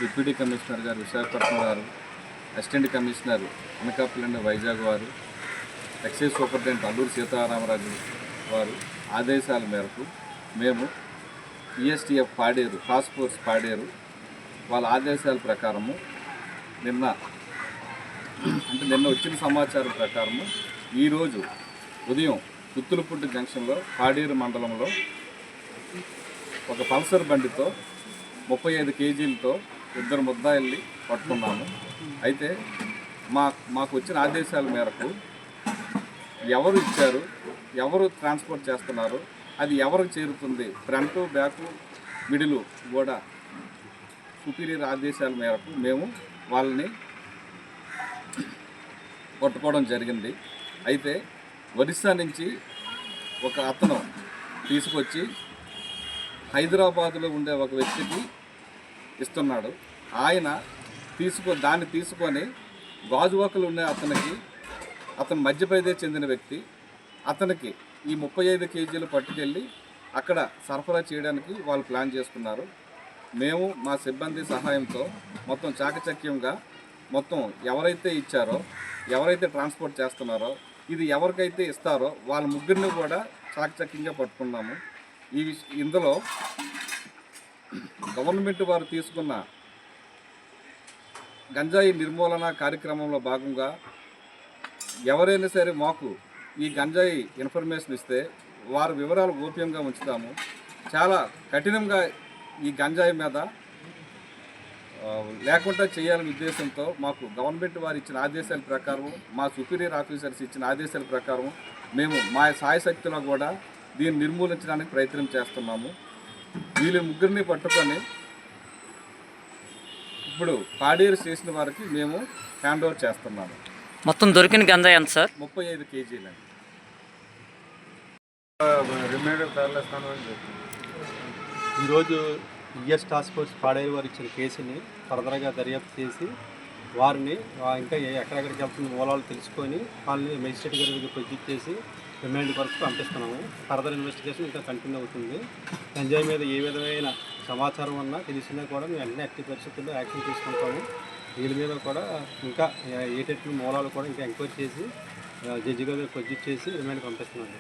Deputy commissioner గారు విశాఖపట్నం వారు, assistant commissioner Anakapalli and Vizag వారు, ఎక్సైజ్ సూపరింటెండెంట్ అల్లూరు సీతారామరాజు వారు ఆదేశాల మేరకు మేము ESTF Paderu task force Paderu వాళ్ళ ఆదేశాల ప్రకారము నిన్న వచ్చిన సమాచారం ప్రకారము ఈరోజు ఉదయం పుత్తులపుట్టు జంక్షన్లో పాడేరు మండలంలో ఒక పల్సర్ బండితో 35 కేజీలతో 2 ముద్దాయిల్ని పట్టుకున్నాము. అయితే మాకు వచ్చిన ఆదేశాల మేరకు ఎవరు ఇచ్చారు, ఎవరు ట్రాన్స్పోర్ట్ చేస్తున్నారు, అది ఎవరికి చేరుతుంది, ఫ్రంట్ బ్యాక్ మిడిల్ కూడా సుపీరియర్ ఆదేశాల మేరకు మేము వాళ్ళని పట్టుకోవడం జరిగింది. అయితే ఒరిస్సా నుంచి ఒక అతను తీసుకొచ్చి హైదరాబాదులో ఉండే ఒక వ్యక్తికి ఇస్తున్నాడు. ఆయన దాన్ని తీసుకొని గాజువాకలు ఉండే అతను మధ్యప్రదేశ్ చెందిన వ్యక్తి, అతనికి ఈ 35 కేజీలు పట్టుకెళ్ళి అక్కడ సరఫరా చేయడానికి వాళ్ళు ప్లాన్ చేసుకున్నారు. మేము మా సిబ్బంది సహాయంతో మొత్తం చాకచక్యంగా మొత్తం ఎవరైతే ఇచ్చారో, ఎవరైతే ట్రాన్స్పోర్ట్ చేస్తున్నారో, ఇది ఎవరికైతే ఇస్తారో వాళ్ళ ముగ్గురిని కూడా చాకచక్యంగా పట్టుకున్నాము. ఇందులో గవర్నమెంట్ వారు తీసుకున్న గంజాయి నిర్మూలన కార్యక్రమంలో భాగంగా ఎవరైనా సరే మాకు ఈ గంజాయి ఇన్ఫర్మేషన్ ఇస్తే వారి వివరాలు గోప్యంగా ఉంచుతాము. చాలా కఠినంగా ఈ గంజాయి మీద లేకుండా చేయాలనే ఉద్దేశంతో మాకు గవర్నమెంట్ వారు ఇచ్చిన ఆదేశాల ప్రకారం, మా సుపీరియర్ ఆఫీసర్స్ ఇచ్చిన ఆదేశాల ప్రకారం మేము మా సాయశక్తిలో కూడా దీన్ని నిర్మూలించడానికి ప్రయత్నం చేస్తున్నాము. వీళ్ళ ముగ్గురిని పట్టుకొని ఇప్పుడు పాడేరు స్టేషన్ వారికి మేము హ్యాండ్ ఓవర్ చేస్తున్నాము. మొత్తం దొరికిన గంజాయి ఎంత సార్? 35 కేజీలు అండి. ఈరోజు ఈఎస్ టాస్క్ ఫోర్స్ పాడేరు వారు ఇచ్చిన కేసుని ఫర్దర్గా దర్యాప్తు చేసి వారిని ఇంకా ఎక్కడెక్కడికి వెళ్తున్న మూలాలు తెలుసుకొని వాళ్ళని మెజిస్ట్రేట్ గారి దగ్గర ప్రొజెక్ట్ చేసి రిమాండ్ వరకు పంపిస్తున్నాము. ఫర్దర్ ఇన్వెస్టిగేషన్ ఇంకా కంటిన్యూ అవుతుంది. గంజాయి మీద ఏ విధమైన సమాచారం ఉన్నా తెలిసినా కూడా మేము వెంటనే అట్టి పరిస్థితుల్లో యాక్షన్ తీసుకుంటాము. వీళ్ళ మీద కూడా ఇంకా ఏటెట్లు మూలాలు కూడా ఇంకా ఎంక్వైరీ చేసి జడ్జి గారి దగ్గర ప్రొజెక్ట్ చేసి రిమాండ్ పంపిస్తున్నాము.